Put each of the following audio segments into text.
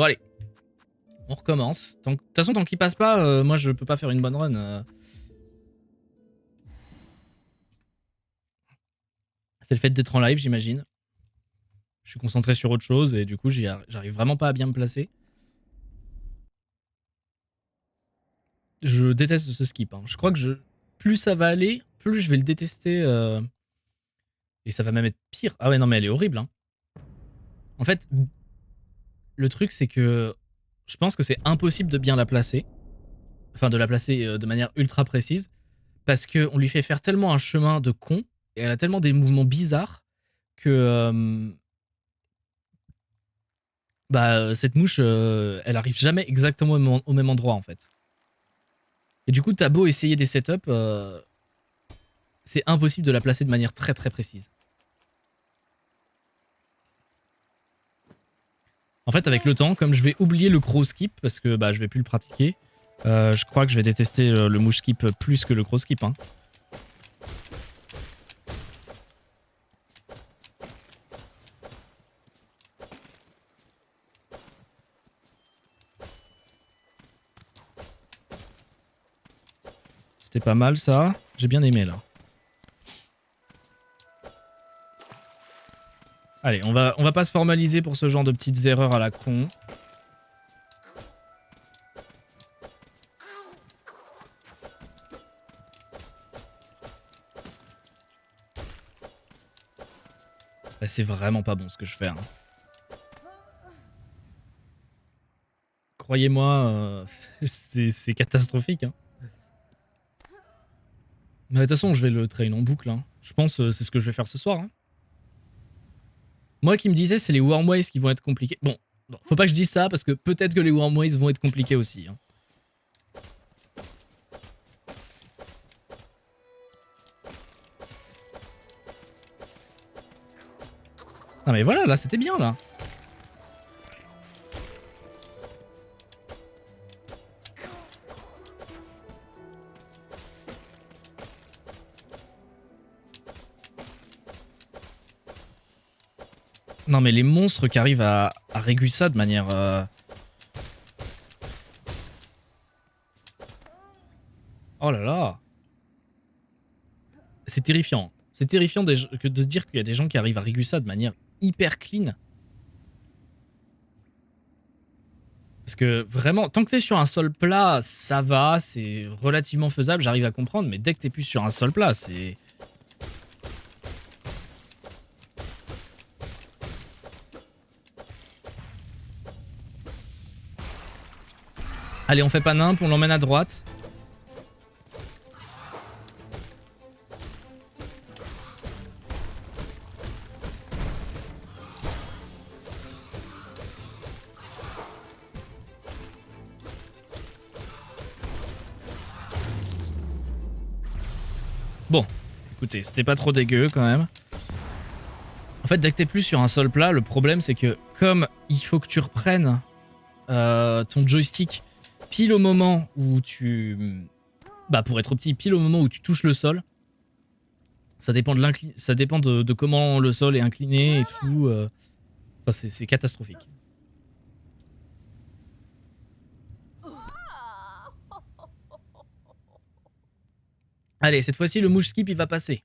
Bon allez, on recommence. De toute façon, tant qu'il passe pas, moi je peux pas faire une bonne run. C'est le fait d'être en live, j'imagine. Je suis concentré sur autre chose et du coup, j'arrive vraiment pas à bien me placer. Je déteste ce skip. Hein. Je crois que plus ça va aller, plus je vais le détester. Et ça va même être pire. Ah ouais, non, mais elle est horrible. Hein. En fait, le truc, c'est que je pense que c'est impossible de bien la placer. Enfin, de la placer de manière ultra précise. Parce qu'on lui fait faire tellement un chemin de con. Et elle a tellement des mouvements bizarres que cette mouche, elle arrive jamais exactement au même endroit, en fait. Et du coup, t'as beau essayer des setups, c'est impossible de la placer de manière très très précise. En fait, avec le temps, comme je vais oublier le crow skip, parce que je vais plus le pratiquer, je crois que je vais détester le mouche skip plus que le crow skip. Hein. C'était pas mal ça, j'ai bien aimé là. Allez, on va pas se formaliser pour ce genre de petites erreurs à la con. Bah, c'est vraiment pas bon ce que je fais. Hein. Croyez-moi, c'est catastrophique. Hein. Mais de toute façon, je vais le train en boucle. Hein. Je pense que c'est ce que je vais faire ce soir. Hein. Moi qui me disais, c'est les Wormways qui vont être compliqués. Bon, non, faut pas que je dise ça parce que peut-être que les Wormways vont être compliqués aussi. Hein. Ah mais voilà, là c'était bien là. Non mais les monstres qui arrivent à régu ça de manière... Oh là là. C'est terrifiant. C'est terrifiant de se dire qu'il y a des gens qui arrivent à régu ça de manière hyper clean. Parce que vraiment, tant que t'es sur un sol plat, ça va, c'est relativement faisable, j'arrive à comprendre, mais dès que t'es plus sur un sol plat, c'est... Allez, on fait pas nimp, on l'emmène à droite. Bon, écoutez, c'était pas trop dégueu quand même. En fait, dès que t'es plus sur un sol plat, le problème c'est que comme il faut que tu reprennes ton joystick pile au moment où tu... Bah pour être petit, pile au moment où tu touches le sol, ça dépend de comment le sol est incliné et tout. Enfin, c'est catastrophique. Allez, cette fois-ci, le mouche skip, il va passer.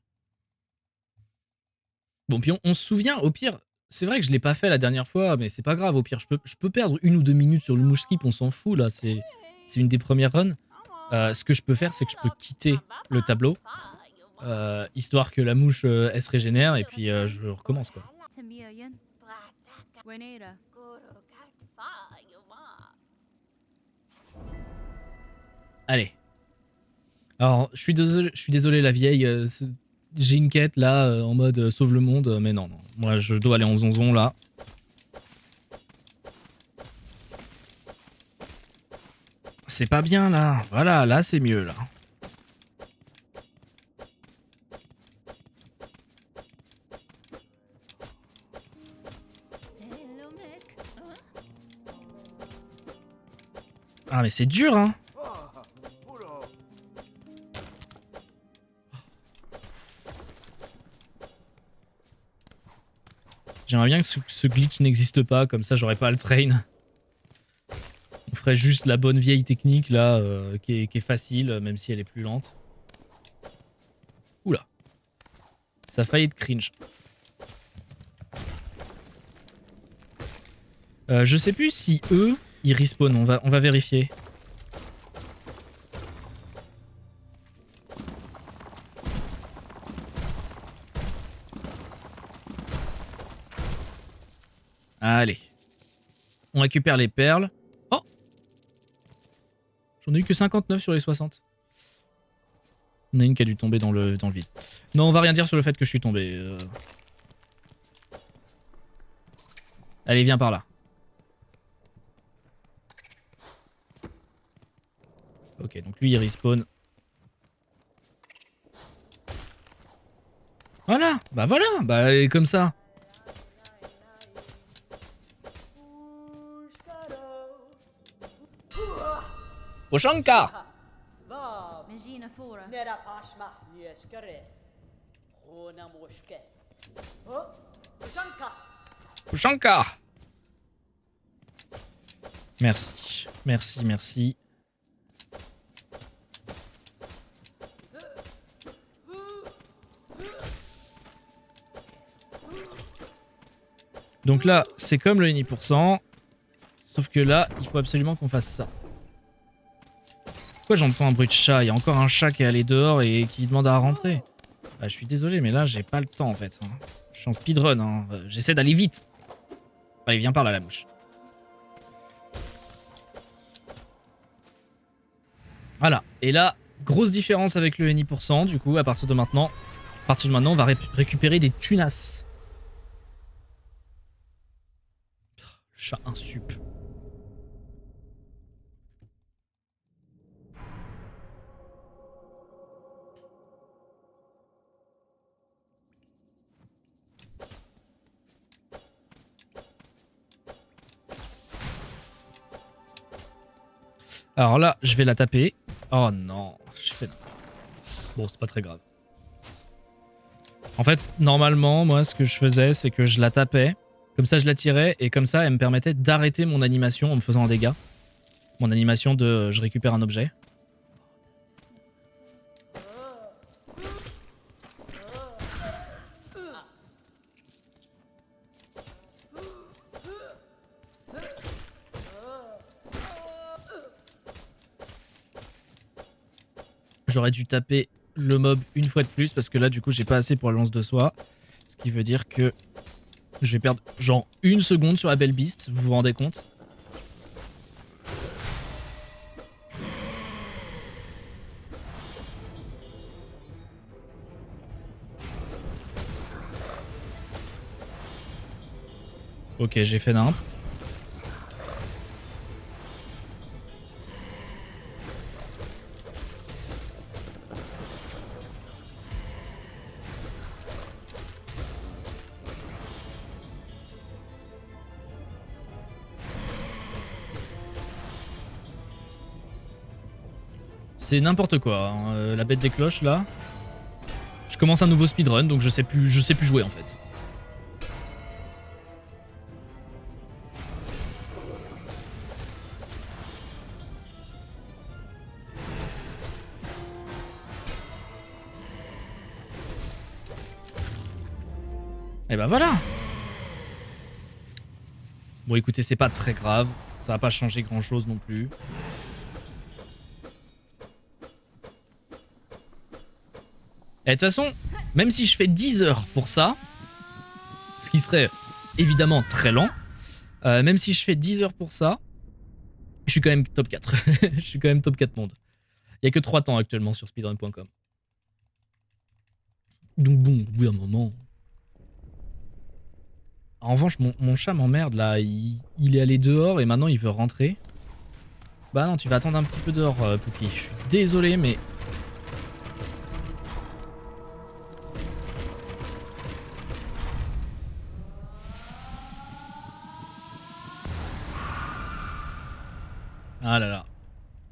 Bon, puis on se souvient, au pire, c'est vrai que je l'ai pas fait la dernière fois, mais c'est pas grave, au pire, je peux perdre 1 ou 2 minutes sur le mouche skip, on s'en fout, là, c'est une des premières runs. Ce que je peux faire, c'est que je peux quitter le tableau, histoire que la mouche, elle se régénère, et puis je recommence, quoi. Allez. Alors, je suis désolé la vieille, j'ai une quête là, en mode sauve le monde, mais non, non. Moi, je dois aller en zonzon là. C'est pas bien là. Voilà, là c'est mieux là. Ah mais c'est dur hein. J'aimerais bien que ce glitch n'existe pas, comme ça j'aurais pas à le train. ferait juste la bonne vieille technique là, qui est facile, même si elle est plus lente. Oula. Ça a failli être cringe. Je sais plus si eux, ils respawn. On va vérifier. Allez. On récupère les perles. Oh! J'en ai eu que 59 sur les 60. Il y en a une qui a dû tomber dans le vide. Non, on va rien dire sur le fait que je suis tombé. Allez, viens par là. Ok, donc lui il respawn. Voilà, bah comme ça. Poshanka! Poshanka! Merci, merci, merci. Donc là, c'est comme le 1%. Sauf que là, il faut absolument qu'on fasse ça. Pourquoi j'entends un bruit de chat? Il y a encore un chat qui est allé dehors et qui demande à rentrer. Bah, je suis désolé, mais là, j'ai pas le temps en fait. Je suis en speedrun, hein. J'essaie d'aller vite. Allez, viens par là, la mouche. Voilà. Et là, grosse différence avec le NI%. Du coup, à partir de maintenant, on va récupérer des tunas. Le chat insup. Alors là, je vais la taper. Oh non, j'ai fait... Bon, c'est pas très grave. En fait, normalement, moi, ce que je faisais, c'est que je la tapais. Comme ça, je la tirais. Et comme ça, elle me permettait d'arrêter mon animation en me faisant un dégât. Mon animation de je récupère un objet. J'aurais dû taper le mob une fois de plus parce que là, du coup, j'ai pas assez pour la lance de soie. Ce qui veut dire que je vais perdre genre une seconde sur la belle beast. Vous vous rendez compte? Ok, j'ai fait nimp. C'est n'importe quoi, hein. La bête des cloches là. Je commence un nouveau speedrun donc je sais plus jouer en fait. Et bah voilà. Bon écoutez, c'est pas très grave. Ça va pas changer grand chose non plus. Et de toute façon, même si je fais 10 heures pour ça, ce qui serait évidemment très lent, même si je fais 10 heures pour ça, je suis quand même top 4. Je suis quand même top 4 monde. Il y a que 3 temps actuellement sur speedrun.com. Donc bon, au bout d'un moment... En revanche, mon chat m'emmerde là. Il est allé dehors et maintenant il veut rentrer. Bah non, tu vas attendre un petit peu dehors, Poupi. Je suis désolé, mais... Ah là là.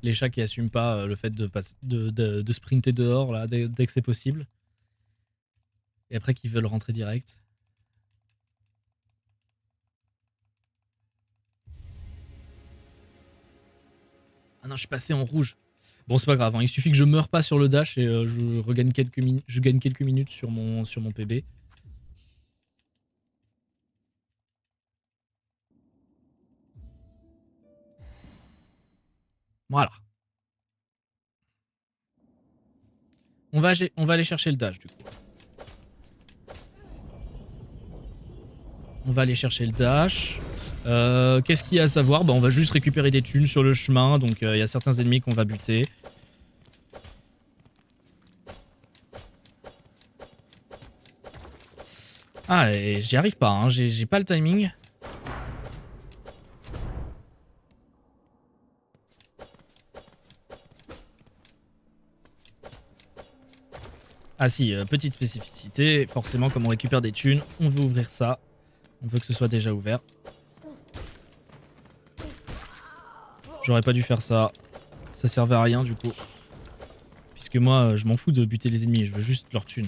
Les chats qui assument pas le fait de sprinter dehors là, dès que c'est possible. Et après qui veulent rentrer direct. Ah non, je suis passé en rouge. Bon, c'est pas grave, hein. Il suffit que je meure pas sur le dash et je regagne je gagne quelques minutes sur mon PB. Voilà. On va aller chercher le dash, du coup. On va aller chercher le dash. Qu'est-ce qu'il y a à savoir? Bah, on va juste récupérer des thunes sur le chemin, donc il y a certains ennemis qu'on va buter. Ah, et j'y arrive pas, hein. J'ai pas le timing. Ah si, petite spécificité, forcément comme on récupère des thunes, on veut ouvrir ça. On veut que ce soit déjà ouvert. J'aurais pas dû faire ça. Ça servait à rien du coup. Puisque moi, je m'en fous de buter les ennemis, je veux juste leur thune.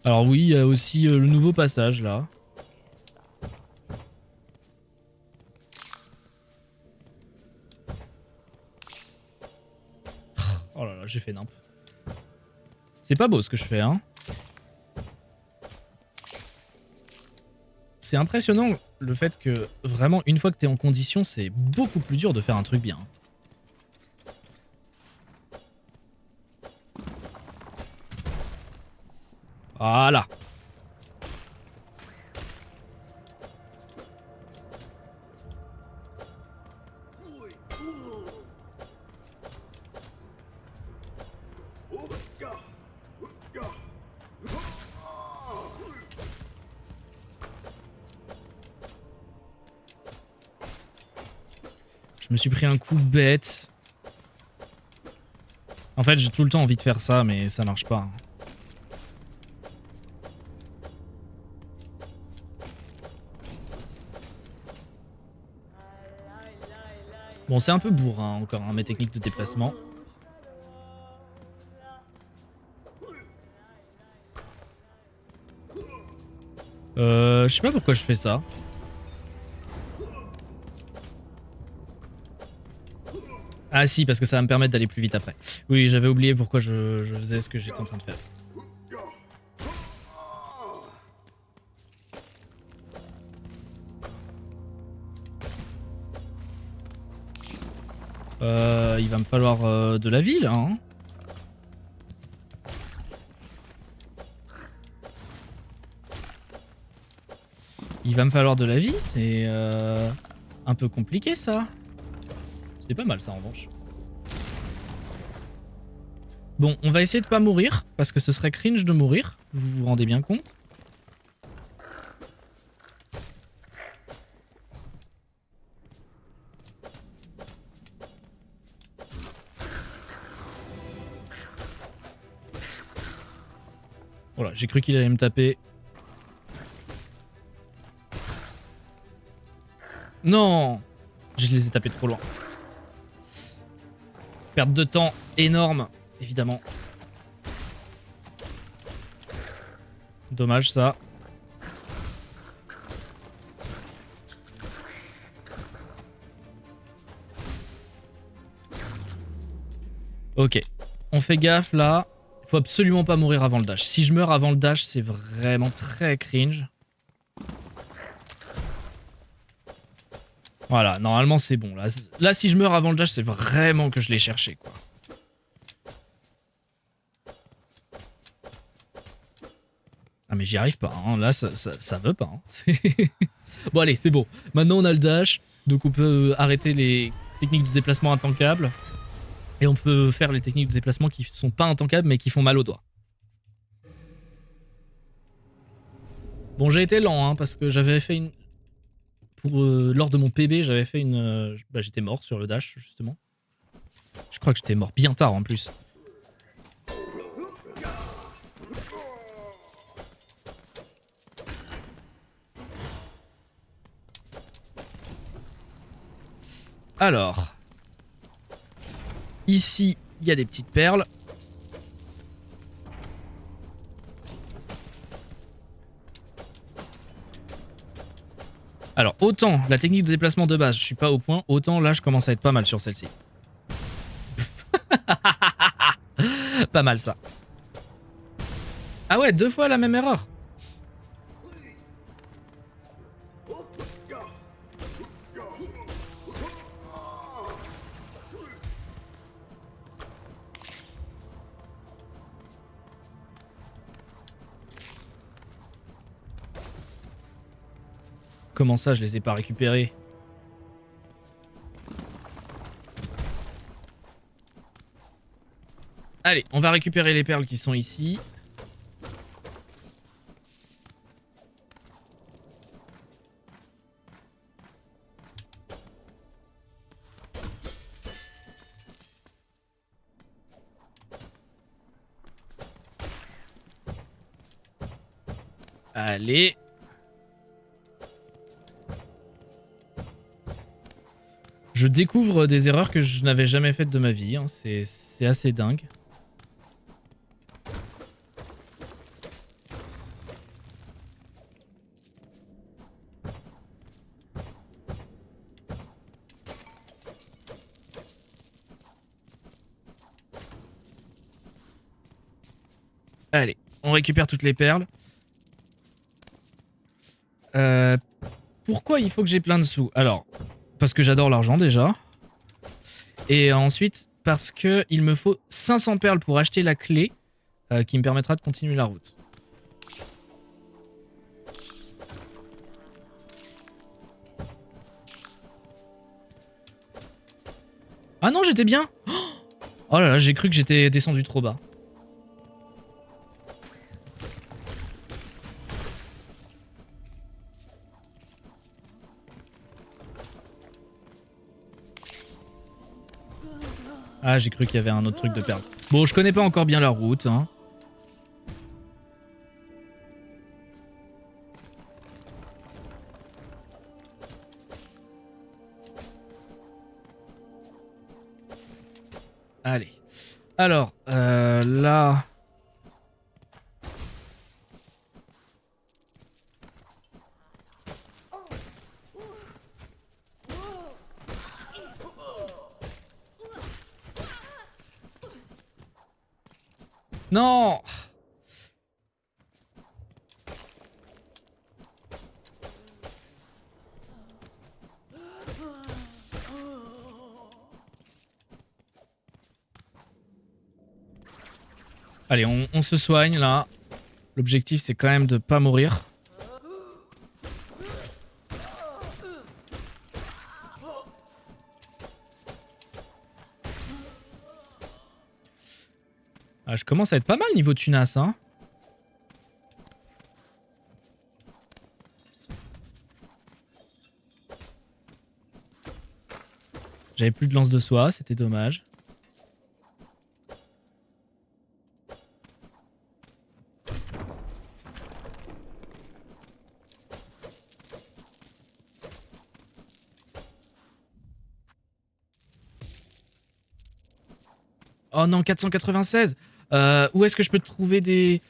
Alors oui, il y a aussi le nouveau passage là. Oh là là, j'ai fait nimp. C'est pas beau ce que je fais, hein. C'est impressionnant le fait que vraiment, une fois que t'es en condition, c'est beaucoup plus dur de faire un truc bien. Voilà. Je me suis pris un coup bête. En fait, j'ai tout le temps envie de faire ça, mais ça marche pas. Bon, c'est un peu bourrin encore, hein, mes techniques de déplacement. Je sais pas pourquoi je fais ça. Ah si, parce que ça va me permettre d'aller plus vite après. Oui, j'avais oublié pourquoi je faisais ce que j'étais en train de faire. Il va me falloir de la vie, là, hein. Il va me falloir de la vie, c'est un peu compliqué, ça. C'est pas mal, ça, en revanche. Bon, on va essayer de pas mourir, parce que ce serait cringe de mourir. Vous vous rendez bien compte? Voilà, j'ai cru qu'il allait me taper. Non! Je les ai tapés trop loin. Perte de temps énorme, évidemment. Dommage, ça. Ok. On fait gaffe, là. Faut absolument pas mourir avant le dash. Si je meurs avant le dash, c'est vraiment très cringe. Voilà, normalement c'est bon. Là, si je meurs avant le dash, c'est vraiment que je l'ai cherché, quoi. Ah mais j'y arrive pas, hein. Là ça veut pas. Hein. Bon allez, c'est bon. Maintenant on a le dash, donc on peut arrêter les techniques de déplacement intankables. Et on peut faire les techniques de déplacement qui sont pas intankables mais qui font mal aux doigts. Bon, j'ai été lent, hein, parce que j'avais fait une... lors de mon PB, j'avais fait une... bah, j'étais mort sur le dash, justement. Je crois que j'étais mort bien tard, en plus. Alors... Ici, il y a des petites perles. Alors, autant la technique de déplacement de base, je suis pas au point, autant là, je commence à être pas mal sur celle-ci. Pas mal, ça. Ah ouais, 2 fois la même erreur. Comment ça, je les ai pas récupérés? Allez, on va récupérer les perles qui sont ici. Allez. Je découvre des erreurs que je n'avais jamais faites de ma vie. Hein. C'est assez dingue. Allez, on récupère toutes les perles. Pourquoi il faut que j'ai plein de sous? Alors, parce que j'adore l'argent déjà. Et ensuite, parce que il me faut 500 perles pour acheter la clé qui me permettra de continuer la route. Ah non, j'étais bien. Oh là là, j'ai cru que j'étais descendu trop bas. Ah, j'ai cru qu'il y avait un autre truc de perles. Bon, je connais pas encore bien la route, hein. Allez. Alors, là... Non! Allez, on se soigne là. L'objectif c'est quand même de pas mourir. Ah, je commence à être pas mal niveau tunas, hein. J'avais plus de lance de soie, c'était dommage. Oh non, 496. Où est-ce que je peux trouver des...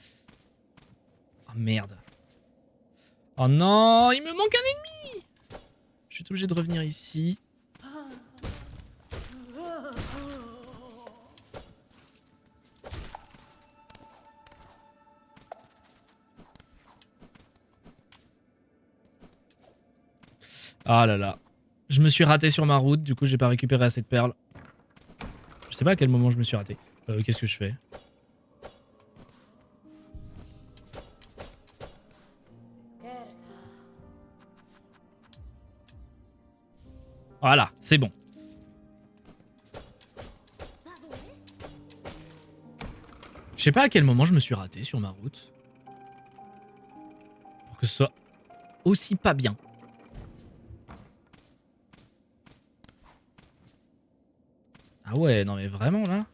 Oh merde. Oh non, il me manque un ennemi. Je suis obligé de revenir ici. Ah là là. Je me suis raté sur ma route, du coup j'ai pas récupéré assez de perles. Je sais pas à quel moment je me suis raté. Qu'est-ce que je fais? Voilà, c'est bon. Je sais pas à quel moment je me suis raté sur ma route. Pour que ce soit aussi pas bien. Ah ouais, non mais vraiment là?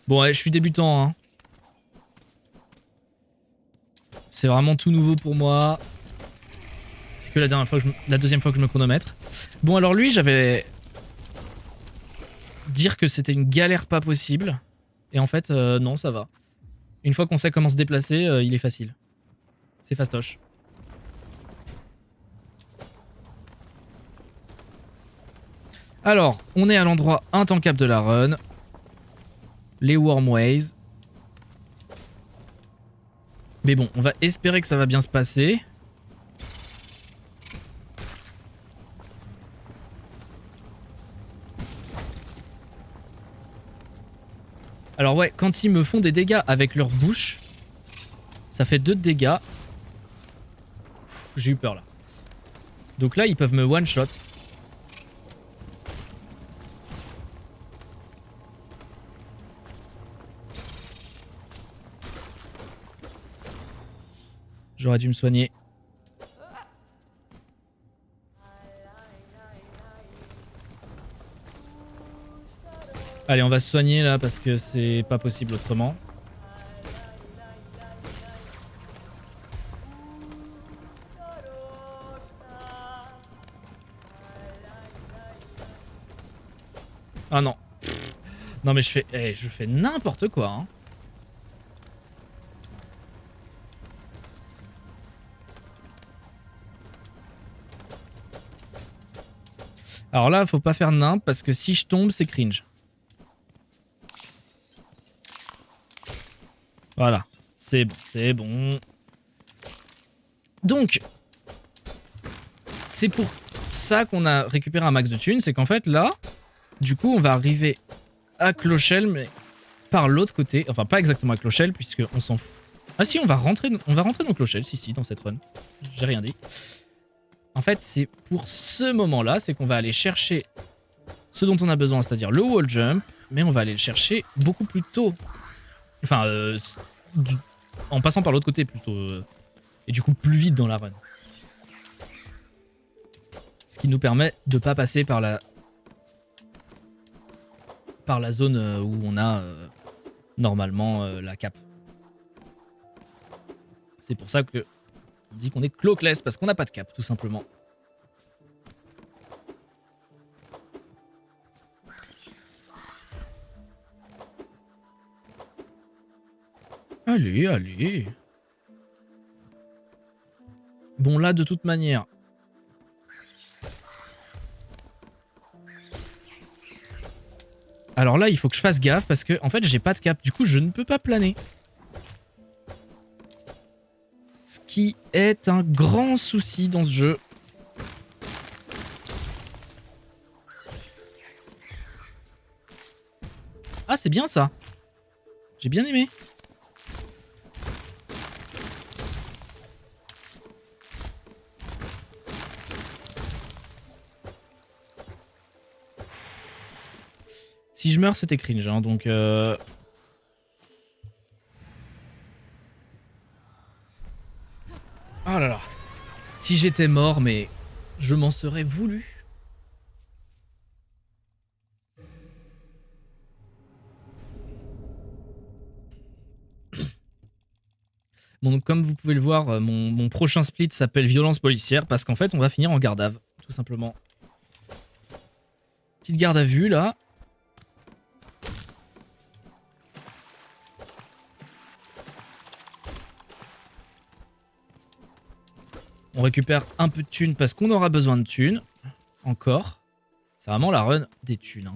Bon, ouais, je suis débutant, hein. C'est vraiment tout nouveau pour moi. C'est que la deuxième fois que je me chronomètre. Bon, alors lui, j'avais dire que c'était une galère pas possible. Et en fait, non, ça va. Une fois qu'on sait comment se déplacer, il est facile. C'est fastoche. Alors, on est à l'endroit intankable de la run. Les Wormways. Mais bon, on va espérer que ça va bien se passer. Alors ouais, quand ils me font des dégâts avec leur bouche, ça fait 2 de dégâts. J'ai eu peur là. Donc là, ils peuvent me one-shot. J'aurais dû me soigner. Allez, on va se soigner là parce que c'est pas possible autrement. Ah non. Non mais je fais n'importe quoi. Hein. Alors là, faut pas faire nimp parce que si je tombe, c'est cringe. Voilà. C'est bon, c'est bon. Donc, c'est pour ça qu'on a récupéré un max de thunes. C'est qu'en fait, là, du coup, on va arriver à Clochelle, mais par l'autre côté. Enfin, pas exactement à Clochelle, puisqu'on s'en fout. Ah si, on va rentrer dans Clochelle, si, dans cette run. J'ai rien dit. En fait, c'est pour ce moment-là, c'est qu'on va aller chercher ce dont on a besoin, c'est-à-dire le wall jump, mais on va aller le chercher beaucoup plus tôt. Enfin, en passant par l'autre côté plutôt. Et du coup, plus vite dans la run. Ce qui nous permet de pas passer par la zone où on a normalement la cape. C'est pour ça que on dit qu'on est cloakless, parce qu'on n'a pas de cap, tout simplement. Allez, allez. Bon, là, de toute manière... Alors là, il faut que je fasse gaffe, parce que, en fait, j'ai pas de cap. Du coup, je ne peux pas planer. Ce qui est un grand souci dans ce jeu. Ah, c'est bien ça. J'ai bien aimé. Si je meurs, c'était cringe, hein, donc... Oh là là. Si j'étais mort, mais je m'en serais voulu. Bon, donc comme vous pouvez le voir, mon prochain split s'appelle violence policière parce qu'en fait, on va finir en garde à vue, tout simplement. Petite garde à vue, là. On récupère un peu de thunes parce qu'on aura besoin de thunes. Encore. C'est vraiment la run des thunes. Hein.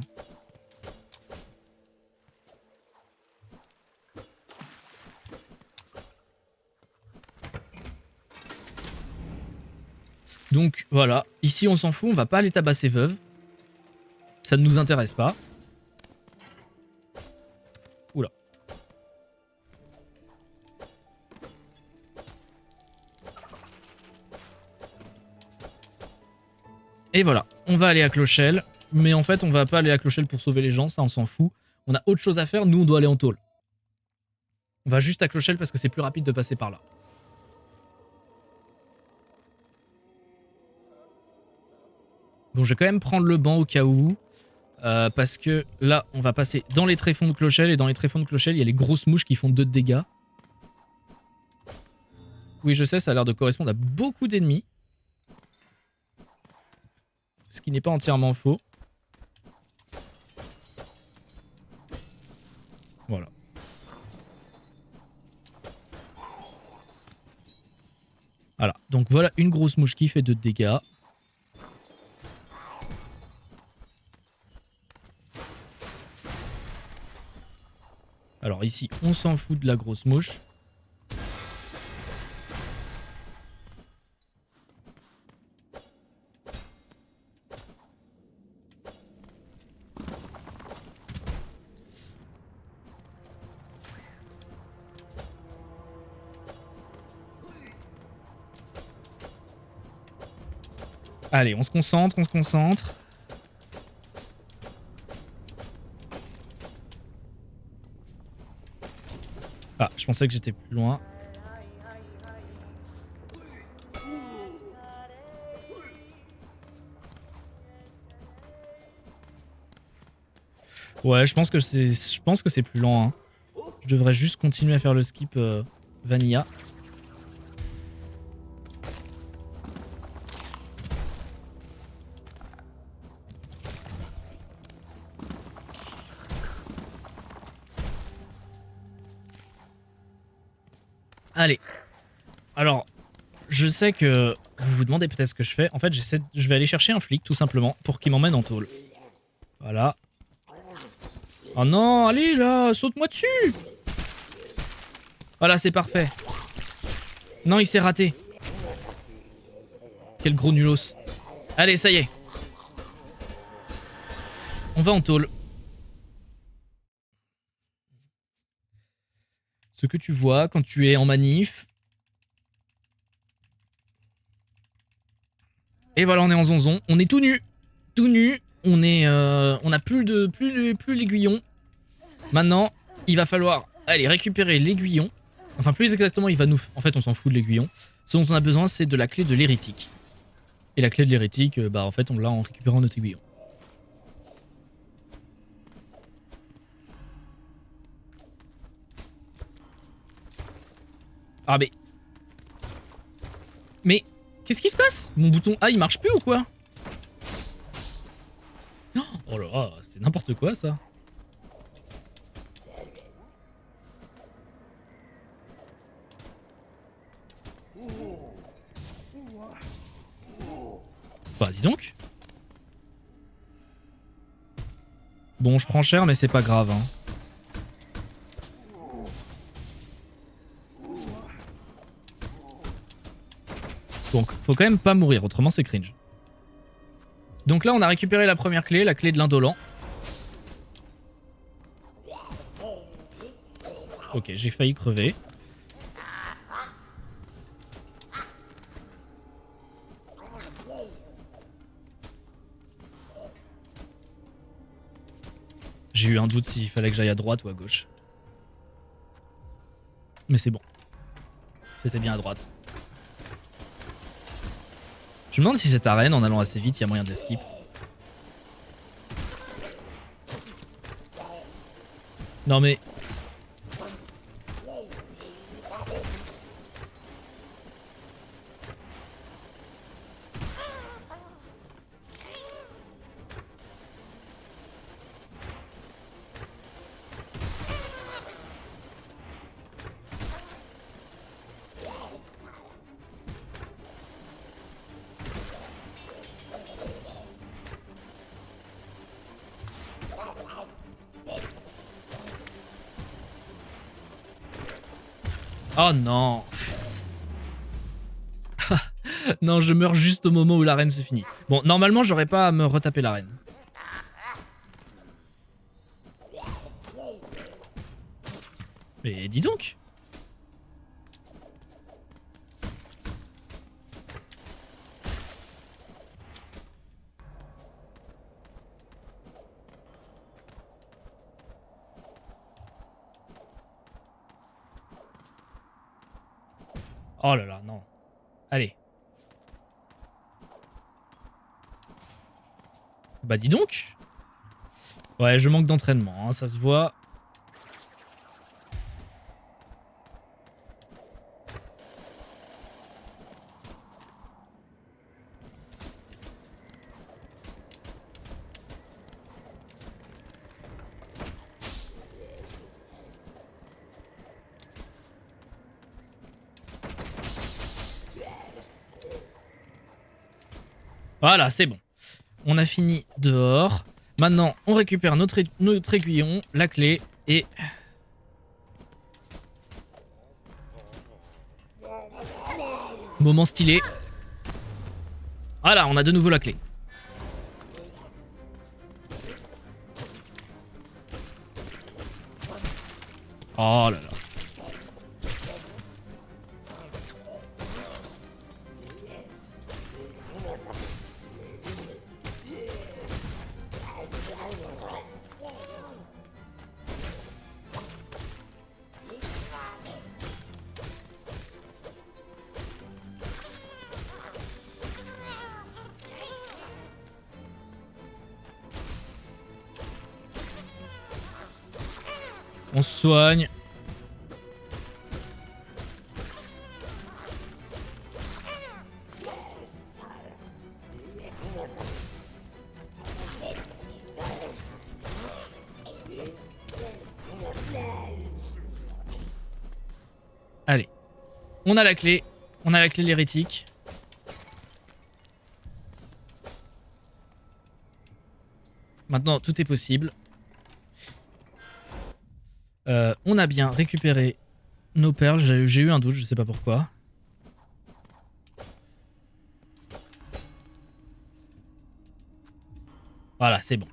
Donc voilà, ici on s'en fout, on va pas aller tabasser veuve. Ça ne nous intéresse pas. Oula. Et voilà, on va aller à Clochelle. Mais en fait, on va pas aller à Clochelle pour sauver les gens, ça on s'en fout. On a autre chose à faire, nous on doit aller en tôle. On va juste à Clochelle parce que c'est plus rapide de passer par là. Bon, je vais quand même prendre le banc au cas où. Parce que là, on va passer dans les tréfonds de Clochelle. Et dans les tréfonds de Clochelle, il y a les grosses mouches qui font 2 de dégâts. Oui, je sais, ça a l'air de correspondre à beaucoup d'ennemis. Ce qui n'est pas entièrement faux. Voilà. Voilà, donc voilà une grosse mouche qui fait 2 de dégâts. Alors ici, on s'en fout de la grosse mouche. Allez, on se concentre, on se concentre. Ah, je pensais que j'étais plus loin. Ouais, je pense que c'est plus lent. Hein. Je devrais juste continuer à faire le skip Vanilla. Allez. Alors, je sais que vous vous demandez peut-être ce que je fais. En fait, je vais aller chercher un flic, tout simplement, pour qu'il m'emmène en tôle. Voilà. Oh non, allez là, saute-moi dessus. Voilà, c'est parfait. Non, il s'est raté. Quel gros nulos. Allez, ça y est. On va en tôle. Ce que tu vois quand tu es en manif. Et voilà, on est en zonzon. On est tout nu. Tout nu. On a plus l'aiguillon. Maintenant, il va falloir aller récupérer l'aiguillon. Enfin, plus exactement, il va nous... En fait, on s'en fout de l'aiguillon. Ce dont on a besoin, c'est de la clé de l'hérétique. Et la clé de l'hérétique, bah en fait, on l'a en récupérant notre aiguillon. Ah mais... Mais... Qu'est-ce qui se passe? Mon bouton A, il marche plus ou quoi? Oh là là, c'est n'importe quoi, ça. Bah, dis donc. Bon, je prends cher, mais c'est pas grave, hein. Donc, faut quand même pas mourir, autrement c'est cringe. Donc là, on a récupéré la première clé, la clé de l'indolent. Ok, j'ai failli crever. J'ai eu un doute s'il fallait que j'aille à droite ou à gauche. Mais c'est bon. C'était bien à droite. Je me demande si cette arène, en allant assez vite, il y a moyen d'escape. Non mais... Oh non. Non, je meurs juste au moment où l'arène se finit. Bon, normalement, j'aurais pas à me retaper l'arène. Mais dis donc. Oh là là, non. Allez. Bah dis donc. Ouais, je manque d'entraînement, hein, ça se voit. Voilà, c'est bon. On a fini dehors. Maintenant, on récupère notre aiguillon, la clé et... Moment stylé. Voilà, on a de nouveau la clé. Oh là là. On se soigne. Allez. On a la clé. On a la clé de l'hérétique. Maintenant, tout est possible. On a bien récupéré nos perles. J'ai eu un doute, je sais pas pourquoi. Voilà, c'est bon.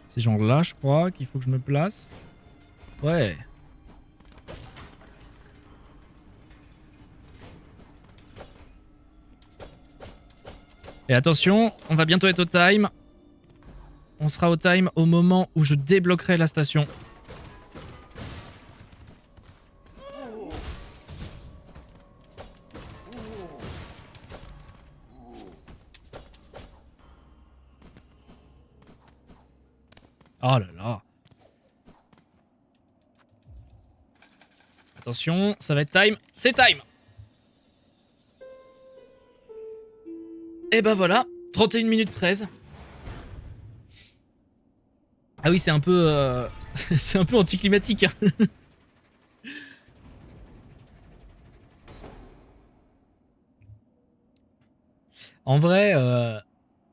C'est genre là, je crois, qu'il faut que je me place. Ouais. Et attention, on va bientôt être au time. On sera au time au moment où je débloquerai la station. Oh là là. Attention, ça va être time. C'est time. Et bah voilà, 31 minutes 13. Ah oui, c'est un peu... c'est un peu anticlimatique. Hein. En vrai,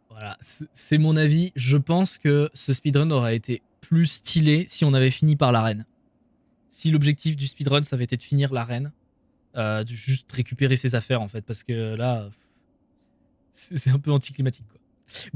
voilà, c'est mon avis. Je pense que ce speedrun aurait été plus stylé si on avait fini par l'arène. Si l'objectif du speedrun, ça avait été de finir l'arène. De juste récupérer ses affaires, en fait. Parce que là, c'est un peu anticlimatique, quoi. Bon,